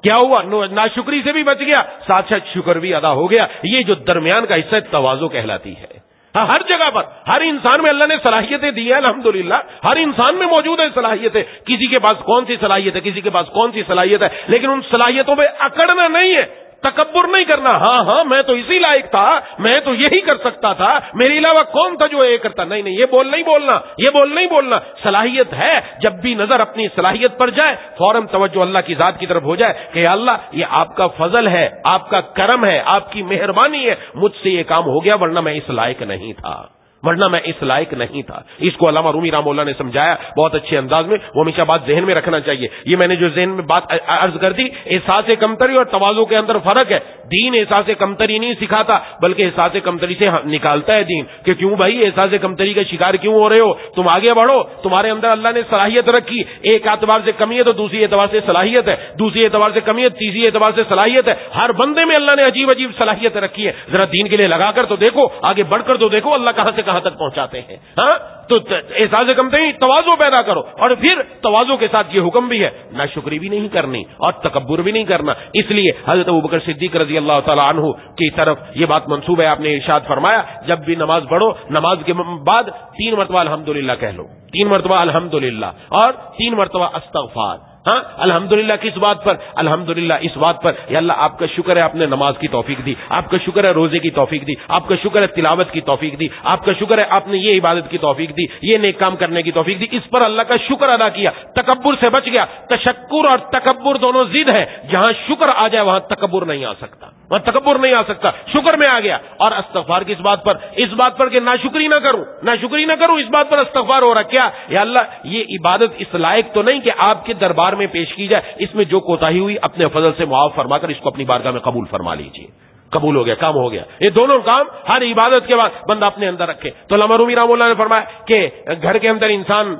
کیا ہوا؟ ناشکری سے بھی بچ گیا, ساتھ ساتھ شکر بھی ادا ہو گیا. یہ جو درمیان کا حصہ تواضع کہلاتی ہے. ہاں, ہر جگہ پر ہر انسان میں اللہ نے صلاحیتیں دی ہیں, الحمدللہ ہر انسان میں موجود ہے صلاحیتیں. کسی کے پاس کون سی صلاحیت ہے, کسی کے پاس کون سی صلاحیت ہے, لیکن ان صلاحیتوں پہ اکڑنا نہیں ہے, تکبر نہیں کرنا. ہاں میں تو اسی لائق تھا, میں تو یہی کر سکتا تھا, میرے علاوہ کون تھا جو یہ کرتا. نہیں, یہ بول نہیں بولنا. صلاحیت ہے, جب بھی نظر اپنی صلاحیت پر جائے فوراً توجہ اللہ کی ذات کی طرف ہو جائے کہ اللہ یہ آپ کا فضل ہے, آپ کا کرم ہے, آپ کی مہربانی ہے, مجھ سے یہ کام ہو گیا, ورنہ میں اس لائق نہیں تھا. ورنہ میں اس لائق نہیں تھا. اس کو علامہ رومی رحمہ اللہ نے سمجھایا بہت اچھے انداز میں. وہ ہمیشہ بات ذہن میں رکھنا چاہیے. یہ میں نے جو ذہن میں بات عرض کر دی, احساس کمتری اور تواضع کے اندر فرق ہے. دین احساس کمتری نہیں سکھاتا بلکہ احساس کمتری سے نکالتا ہے دین, کہ کیوں بھائی احساس کمتری کا شکار کیوں ہو رہے ہو, تم آگے بڑھو, تمہارے اندر اللہ نے صلاحیت رکھی. ایک اعتبار سے کمی ہے تو دوسری اعتبار سے صلاحیت ہے, دوسری اعتبار سے کمی ہے تیسری اعتبار سے صلاحیت ہے. ہر بندے میں اللہ نے عجیب عجیب صلاحیت رکھی ہے. ذرا دین کے لیے لگا کر تو دیکھو, آگے بڑھ کر تو دیکھو اللہ کہاں سے کہاں تک پہنچاتے ہیں. ہاں تو احساس کمتری تواضع پیدا کرو. اور پھر تواضع کے ساتھ یہ حکم بھی ہے ناشکری بھی نہیں کرنی اور تکبر بھی نہیں کرنا. اس لیے حضرت ابوبکر صدیق رضی اللہ تعالی عنہ کی طرف یہ بات منسوب ہے. آپ نے ارشاد فرمایا جب بھی نماز پڑھو نماز کے بعد 3 مرتبہ الحمدللہ کہہ لو, 3 مرتبہ الحمدللہ اور 3 مرتبہ استغفار. ہاں الحمدللہ کس بات پر؟ الحمدللہ اس بات پر یا اللہ آپ کا شکر ہے آپ نے نماز کی توفیق دی, آپ کا شکر ہے روزے کی توفیق دی, آپ کا شکر ہے تلاوت کی توفیق دی, آپ کا شکر ہے آپ نے یہ عبادت کی توفیق دی, یہ نیک کام کرنے کی توفیق دی. اس پر اللہ کا شکر ادا کیا, تکبر سے بچ گیا. تشکر اور تکبر دونوں ضد ہے. جہاں شکر آ جائے وہاں تکبر نہیں آ سکتا, وہاں تکبر نہیں آ سکتا, شکر میں آ گیا. اور استغفار کس بات پر؟ اس بات پر کہ ناشکری نہ کروں, ناشکری نہ کروں, اس بات پر استغفار ہو رہا. کیا یا اللہ یہ عبادت اس لائق تو نہیں کہ آپ کے دربار میں پیش کی جائے, اس میں جو کوتاہی ہوئی اپنے فضل سے معاف فرما کر اس کو اپنی بارگاہ میں قبول فرما لیجیے. قبول ہو گیا, کام ہو گیا. یہ دونوں کام ہر عبادت کے بعد بندہ اپنے اندر رکھے. تو علامہ رومی رحمہ اللہ نے فرمایا کہ گھر کے اندر انسان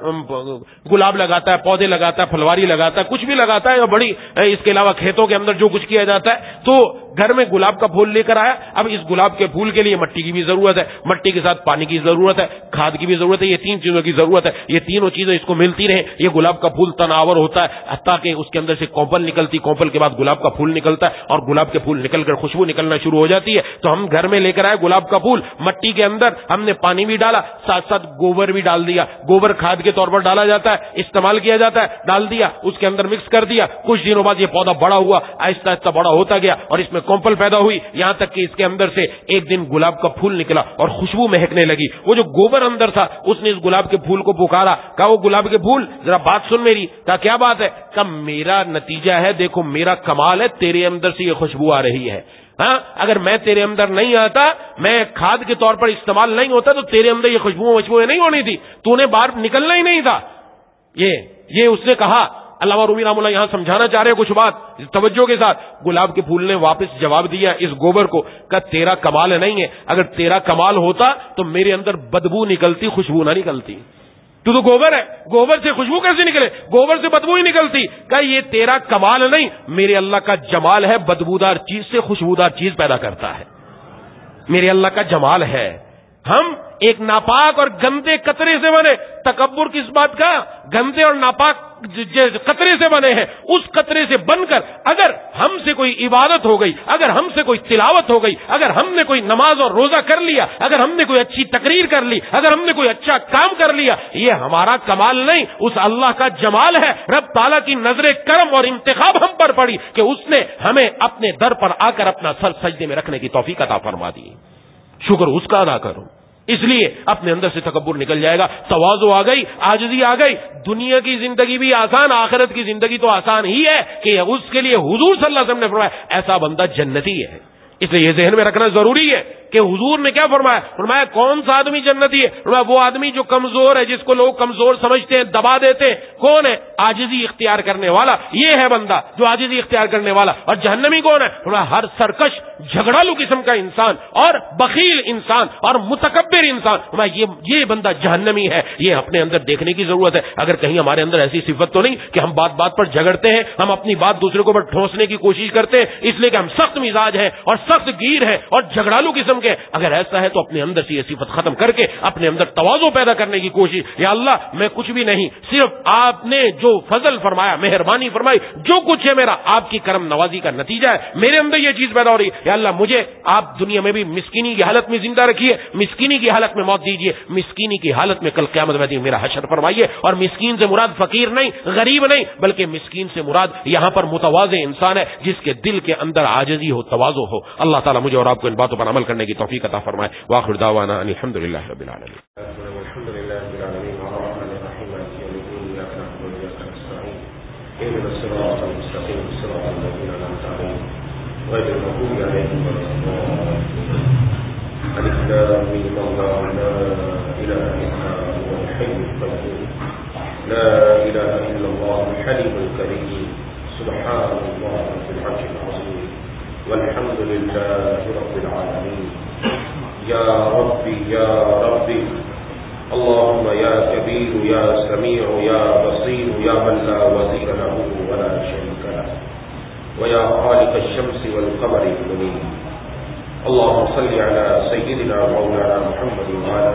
گلاب لگاتا ہے, پودے لگاتا ہے, پھلواری لگاتا ہے, کچھ بھی لگاتا ہے, بڑی اس کے علاوہ کھیتوں کے اندر جو کچھ کیا جاتا ہے, تو گھر میں گلاب کا پھول لے کر آیا. اب اس گلاب کے پھول کے لیے مٹی کی بھی ضرورت ہے, مٹی کے ساتھ پانی کی ضرورت ہے, کھاد کی بھی ضرورت ہے. یہ 3 چیزوں کی ضرورت ہے. یہ تینوں چیزیں اس کو ملتی رہیں. یہ گلاب کا پھول تناور ہوتا ہے حتیٰ کہ اس کے اندر سے کونپل نکلتی, کونپل کے بعد گلاب کا پھول نکلتا ہے اور گلاب کے پھول نکل کر خوشبو نکلنا شروع ہو جاتی ہے. تو ہم گھر میں لے کر آئے گلاب کا پھول, مٹی کے اندر ہم نے پانی بھی ڈالا, ساتھ ساتھ گوبر بھی ڈال دیا. گوبر کھاد کے طور پر ڈالا جاتا ہے, استعمال کیا جاتا ہے, ڈال دیا, اس کے اندر مکس کر دیا. کچھ دنوں بعد یہ پودا بڑا ہوا, آہستہ آہستہ بڑا ہوتا گیا اور اس میں کونپل پیدا ہوئی, یہاں تک کہ اس کے اندر سے ایک دن گلاب کا پھول نکلا اور خوشبو مہکنے لگی. وہ جو گوبر اندر تھا اس نے اس گلاب کے پھول کو پکارا, کہا وہ گلاب کے پھول ذرا بات سن میری. کہا کیا بات ہے؟ کہا میرا نتیجہ ہے, دیکھو میرا کمال ہے, تیرے اندر سے یہ خوشبو آ رہی ہے. ہاں اگر میں تیرے اندر نہیں آتا, میں کھاد کے طور پر استعمال نہیں ہوتا, تو تیرے اندر یہ خوشبو نہیں ہونی تھی, تو نے باہر نکلنا ہی نہیں تھا. یہ اس نے کہا. علامہ رومی رحمہ اللہ یہاں سمجھانا چاہ رہے ہیں کچھ بات توجہ کے ساتھ. گلاب کے پھول نے واپس جواب دیا اس گوبر کو, کہ تیرا کمال نہیں ہے, اگر تیرا کمال ہوتا تو میرے اندر بدبو نکلتی, خوشبو نہ نکلتی. تو گوبر ہے, گوبر سے خوشبو کیسے نکلے؟ گوبر سے بدبو ہی نکلتی. کہ یہ تیرا کمال نہیں, میرے اللہ کا جمال ہے, بدبودار چیز سے خوشبودار چیز پیدا کرتا ہے. میرے اللہ کا جمال ہے. ہم ایک ناپاک اور گندے قطرے سے بنے. تکبر کس بات کا؟ گندے اور ناپاک قطرے سے بنے ہیں. اس قطرے سے بن کر اگر ہم سے کوئی عبادت ہو گئی, اگر ہم سے کوئی تلاوت ہو گئی, اگر ہم نے کوئی نماز اور روزہ کر لیا, اگر ہم نے کوئی اچھی تقریر کر لی, اگر ہم نے کوئی اچھا کام کر لیا, یہ ہمارا کمال نہیں, اس اللہ کا جمال ہے. رب تعالیٰ کی نظر کرم اور انتخاب ہم پر پڑی کہ اس نے ہمیں اپنے در پر آ کر اپنا سر سجدے میں رکھنے کی توفیق عطا فرما دی. شکر اس کا ادا کرو. اس لیے اپنے اندر سے تکبر نکل جائے گا, تواضع آ گئی, عاجزی آ گئی. دنیا کی زندگی بھی آسان, آخرت کی زندگی تو آسان ہی ہے کہ اس کے لیے حضور صلی اللہ علیہ وسلم نے فرمایا ایسا بندہ جنتی ہے. اس لیے یہ ذہن میں رکھنا ضروری ہے کہ حضور نے کیا فرمایا. فرمایا کون سا آدمی جنتی ہے؟ فرمایا وہ آدمی جو کمزور ہے, جس کو لوگ کمزور سمجھتے ہیں, دبا دیتے ہیں. کون ہے؟ عاجزی اختیار کرنے والا. یہ ہے بندہ جو عاجزی اختیار کرنے والا. اور جہنمی کون ہے؟ فرمایا ہر سرکش جھگڑالو قسم کا انسان اور بخیل انسان اور متکبر انسان. فرمایا یہ بندہ جہنمی ہے. یہ اپنے اندر دیکھنے کی ضرورت ہے. اگر کہیں ہمارے اندر ایسی صفت تو نہیں کہ ہم بات بات پر جھگڑتے ہیں, ہم اپنی بات دوسرے کو پر ٹھونسنے کی کوشش کرتے ہیں اس لیے کہ ہم سخت مزاج ہیں اور سخت گیر ہے اور جھگڑالو قسم کے. اگر ایسا ہے تو اپنے اندر سے یہ صفت ختم کر کے اپنے اندر تواضع پیدا کرنے کی کوشش. یا اللہ میں کچھ بھی نہیں, صرف آپ نے جو فضل فرمایا, مہربانی فرمائی, جو کچھ ہے میرا آپ کی کرم نوازی کا نتیجہ ہے. میرے اندر یہ چیز پیدا ہو رہی ہے. یا اللہ مجھے آپ دنیا میں بھی مسکینی کی حالت میں زندہ رکھیے, مسکینی کی حالت میں موت دیجیے, مسکینی کی حالت میں کل قیامت میں میرا حشر فرمائیے. اور مسکین سے مراد فقیر نہیں, غریب نہیں, بلکہ مسکین سے مراد یہاں پر متواضع انسان ہے جس کے دل کے اندر عاجزی ہو, تواضع ہو. اللہ تعالیٰ مجھے اور آپ کو ان باتوں پر عمل کرنے کی توفیق عطا فرمائے. واخر دعوانا ان الحمد للہ رب العالمین. الحمد للہ رب العالمین الرحمن الرحیم مالک یوم الدین ایاک نعبد و ایاک نستعین اهدنا الصراط المستقیم صراط الذین انعمت علیہم غیر المغضوب علیہم ولا الضالین. الف لام میم اللہ الحي القيوم لا إله إلا الله الحليم الكريم سبحان الله رب العرش العظيم والحمد لله رب العالمين يا ربي يا ربي اللهم يا كبير يا سميع يا بصير يا من لا وزير له ولا شريك له ويا خالق الشمس والقمر المنير اللهم صل على سيدنا مولانا محمد وعلى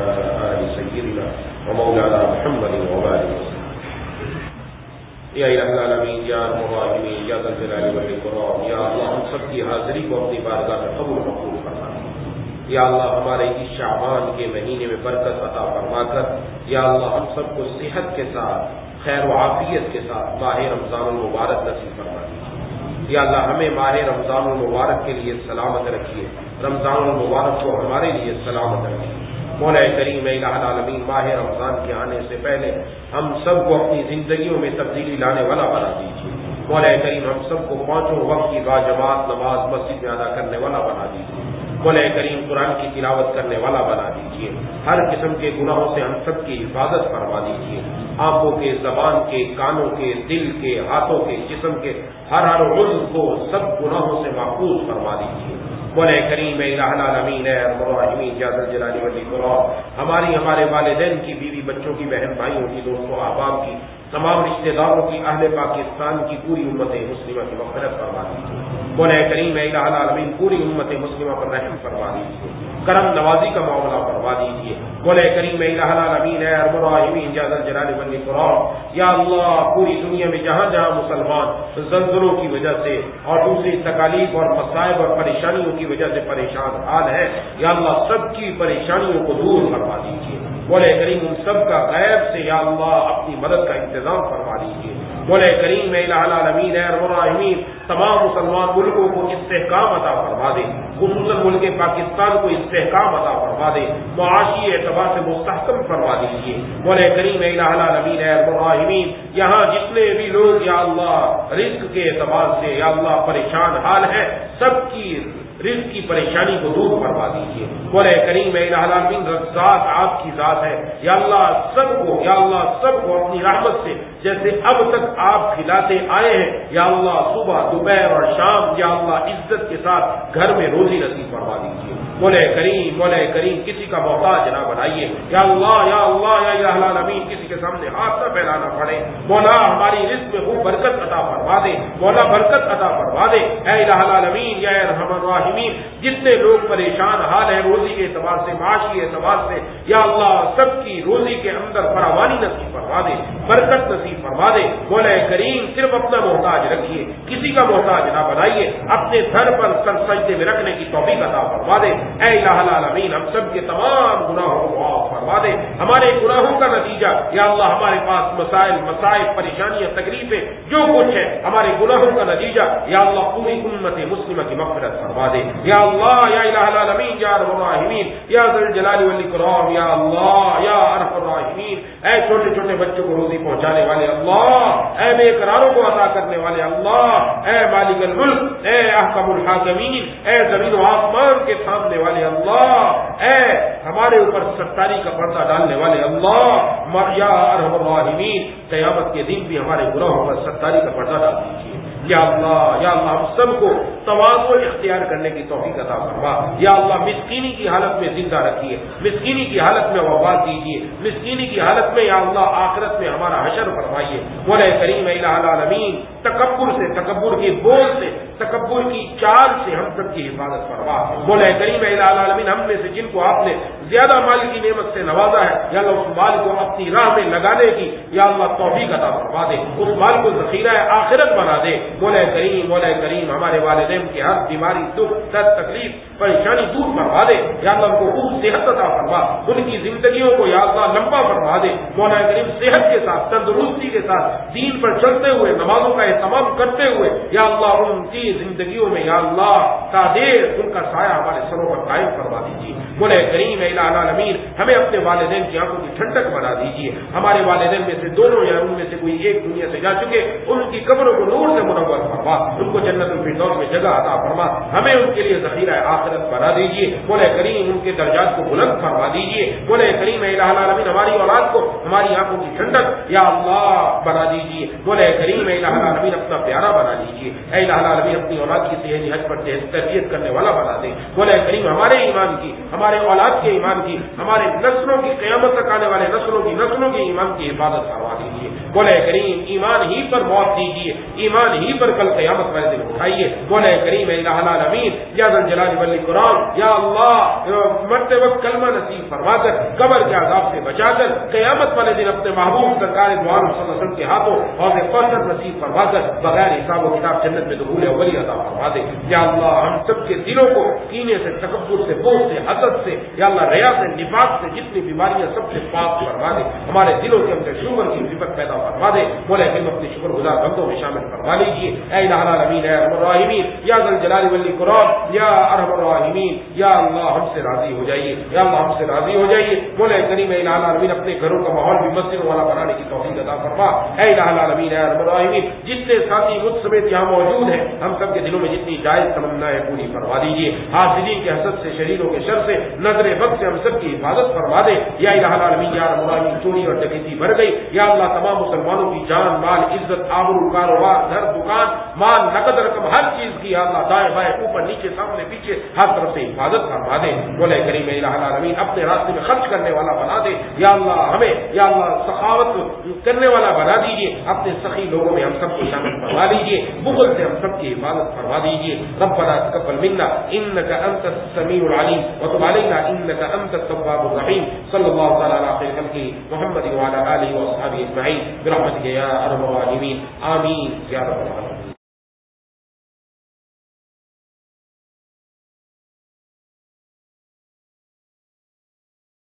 آل سيدنا ومولانا محمد وبارك وسلم یا الہ العالمین یا الراحمین یا ذا الجلال والاکرام یا اللہ ہم سب کی حاضری کو اپنی بارگاہ میں قبول مقبول فرما یا اللہ ہمارے اس شعبان کے مہینے میں برکت عطا فرما کر یا اللہ ہم سب کو صحت کے ساتھ خیر و عافیت کے ساتھ ماہ رمضان المبارک نصیب فرما دیجیے یا اللہ ہمیں ماہ رمضان المبارک کے لیے سلامت رکھیے رمضان المبارک کو ہمارے لیے سلامت رکھیے مولا کریم الہ العالمین ماہ رمضان کے آنے سے پہلے ہم سب کو اپنی زندگیوں میں تبدیلی لانے والا بنا دیجیے مولا کریم ہم سب کو پانچوں وقت کی باجماعت نماز مسجد میں ادا کرنے والا بنا دیجیے مولا کریم قرآن کی تلاوت کرنے والا بنا دیجیے ہر قسم کے گناہوں سے ہم سب کی حفاظت فرما دیجیے آنکھوں کے زبان کے کانوں کے دل کے ہاتھوں کے جسم کے ہر عضو کو سب گناہوں سے محفوظ فرما دیجیے مولا کریم الہ العالمین اے الراحمین یا ذا الجلال والاکرام ہمارے والدین کی بیوی بچوں کی بہن بھائیوں کی دوستوں احباب کی تمام رشتہ داروں کی اہل پاکستان کی پوری امت مسلمہ کی مغفرت فرما دیجیے مولا کریم الہ العالمین پوری امت مسلمہ پر رحم فرما دیجیے کرم نوازی کا معاملہ فرما دیجیے مولا کریم الہ العالمین اے الراحمین یا ذا الجلال والاکرام یا اللہ پوری دنیا میں جہاں جہاں مسلمان زلزلوں کی وجہ سے اور دوسری تکالیف اور مصائب اور پریشانیوں کی وجہ سے پریشان حال ہے یا اللہ سب کی پریشانیوں کو دور فرما دیجیے مولا کریم ان سب کا غیب سے یا اللہ اپنی مدد کا انتظام فرما دیجیے مولا کریم الہ العالمین اے الراحمین تمام مسلمان ملکوں کو استحکام عطا فرما دے خصوصاً ملک پاکستان کو استحکام عطا فرما دے معاشی اعتبار سے مستحکم فرما دیجیے مولا کریم الہ العالمین اے الراحمین یہاں جتنے بھی لوگ یا اللہ رزق کے اعتبار سے یا اللہ پریشان حال ہیں سب کی رزق کی پریشانی کو دور فرما دیجیے مولا کریم الہ العالمین رزاق آپ کی ذات ہے یا اللہ سب کو اپنی رحمت سے جیسے اب تک آپ کھلاتے آئے ہیں یا اللہ صبح دوپہر اور شام یا اللہ عزت کے ساتھ گھر میں روزی نصیب فرما دیجیے مولا کریم کسی کا محتاج نہ بنائیے یا اللہ یا الہ العالمین کسی کے سامنے ہاتھ نہ پھیلانا پڑے مولا ہماری رزق میں خوب برکت عطا فرما دے مولا برکت عطا فرما دے اے الہ العالمین یا ارحم الراحمین جتنے لوگ پریشان حال ہیں روزی کے اعتبار سے معاشی اعتبار سے یا اللہ سب کی روزی کے اندر فراوانی نصیب فرما دے برکت نصیب فرما دے مولا کریم صرف اپنا محتاج رکھیے کسی کا محتاج نہ بنائیے اپنے گھر پر سر سجدے میں رکھنے کی توفیق عطا فرما دے اے الہ العالمین ہم سب کے تمام گناہوں کو معاف فرما دے ہمارے گناہوں کا نتیجہ یا اللہ ہمارے پاس مسائل پریشانیاں تکلیفیں جو کچھ ہے ہمارے گناہوں کا نتیجہ یا اللہ پوری امت مسلمہ کی مغفرت فرما دے یا اللہ یا الہ العالمین یا ارحم الراحمین یا ذا الجلال والاکرام یا اللہ یا ارحم الراحمین اے چھوٹے چھوٹے بچوں کو روزی پہنچانے والے اللہ اے بے قراروں کو عطا کرنے والے اللہ اے مالک الملک اے احکم الحاکمین اے زمین و آسمان کے سامنے والے اللہ اے ہمارے اوپر ستاری کا پردہ ڈالنے والے اللہ یا ارحم الراحمین قیامت کے دن بھی ہمارے گناہوں پر ستاری کا پردہ ڈال دیجیے یا اللہ ہم سب کو تواضع اختیار کرنے کی توفیق عطا فرما یا اللہ مسکینی کی حالت میں زندہ رکھیے مسکینی کی حالت میں وفات دیجیے مسکینی کی حالت میں یا اللہ آخرت میں ہمارا حشر فرمائیے مولا کریم الہ العالمین تکبر سے تکبر کی بول سے تکبر کی چال سے ہم سب کی حفاظت فرما مولا کریم الہ العالمین ہم میں سے جن کو آپ نے زیادہ مال کی نعمت سے نوازا ہے یا اللہ اس مال کو اپنی راہ میں لگانے کی یا اللہ توفیق عطا فرما دے اس مال کو ذخیرہ آخرت بنا دے مولا کریم ہمارے والدین کی ہر بیماری دکھ درد تکلیف پریشانی دور فرما دے یا اللہ ان کو خوب صحت عطا فرما ان کی زندگیوں کو یا اللہ لمبا فرما دے مولا کریم صحت کے ساتھ تندرستی کے ساتھ دین پر چلتے ہوئے نمازوں کا اہتمام کرتے ہوئے یا اللہ ان کی زندگیوں میں یا اللہ تا دیر ان کا سایہ ہمارے سروں پر قائم فرما دیجیے مولا کریم الہ العالمین ہمیں اپنے والدین کی آنکھوں کی ٹھنڈک بنا دیجیے ہمارے والدین میں سے دونوں یا ان میں سے کوئی ایک دنیا سے جا چکے ان کی قبروں کو نور سے منور فرما، ان کو جنت الفردوس میں جگہ عطا فرما، ہمیں ان کے لیے ذخیرہ آخرت بنا دیجیے، مولا کریم ان کے درجات کو بلند فرما دیجیے، مولا کریم اے الہ العالمین ہماری اولاد کو ہماری آنکھوں کی ٹھنڈک یا اللہ بنا دیجیے، مولا کریم اے الہ العالمین اپنا پیارا بنا دیجیے، اے الہ العالمین اپنی اولاد کی صحیح حج پر تربیت کرنے والا بنا دے، مولا کریم ہمارے ایمان کی، ہمارے اولاد کے ایمان کی، ہمارے نسلوں کی قیامت تک آنے والے نسلوں کی ایمان کی حفاظت فرما دیجیے، مولا کریم ایمان ہی پر موت دیجیے، ایمان ہی پر کل قیامت والے دن اٹھائیے، مولا کریم الہ العالمین یا ذا الجلال والاکرام یا اللہ مرتے وقت کلمہ نصیب فرما کر قبر کے عذاب سے بچا کر قیامت والے دن اپنے محبوب سرکار دو عالم صلی اللہ علیہ وسلم کے ہاتھوں اور کوثر نصیب فرما کر بغیر حساب و کتاب جنت میں دخول اولی عطا فرما دے، یا اللہ ہم سب کے دلوں کو کینے سے، تکبر سے، بغض سے، حسد سے، یا اللہ ریا سے، نفاق سے، جتنی بیماریاں سب سے پاک فرما دے، ہمارے دلوں کے اندر شکر کی صفت پیدا فرما دے، مولا کریم اپنے شکر گزار بندوں میں شامل فرما لیجیے، اے الہ العالمین اے ارحم الراحمین یا ذا الجلال والاکرام یا ارحم الراحمین، یا اللہ ہم سے راضی ہو جائیے، یا اللہ ہم سے راضی ہو جائیے، مولا کریم اے الہ العالمین اپنے گھروں کا ماحول بھی مسجد والا بنانے کی توفیق عطا فرما، اے الہ العالمین اے ارحم الراحمین جتنے ساتھی مجھ سمیت یہاں موجود ہیں ہم سب کے دلوں میں جتنی جائز تمنائیں پوری فرما دیجیے، حاسدین کے حسد سے، شریروں کے شر سے، نظر بد سے ہم سب کی حفاظت فرما دے، یا الہ العالمین یا ارحم الراحمین چوری اور ڈکیتی بڑھ گئی، یا اللہ تمام مسلمانوں کی جان، مال، عزت، آبرو، کاروبار، گھر، دکان، مال، نقد رقم، ہر چیز کی یا اللہ دائیں بائیں اوپر نیچے سامنے پیچھے ہر طرف سے حفاظت فرما دے، مولا کریم الہ العالمین اپنے راستے میں خرچ کرنے والا بنا دے، یا اللہ ہمیں یا اللہ سخاوت کرنے والا بنا دیجیے، اپنے سخی لوگوں میں ہم سب کو شامل فرما لیجیے، بخل سے ہم سب کی حفاظت فرما دیجیے، ربنا تقبل منا انك انت السميع العليم وتب علينا انك انت التواب الرحيم، صلى الله تعالى على خير خلقه محمد وعلى اله واصحابه اجمعين برحمتك يا ارحم الراحمين، آمين يا رب العالمين.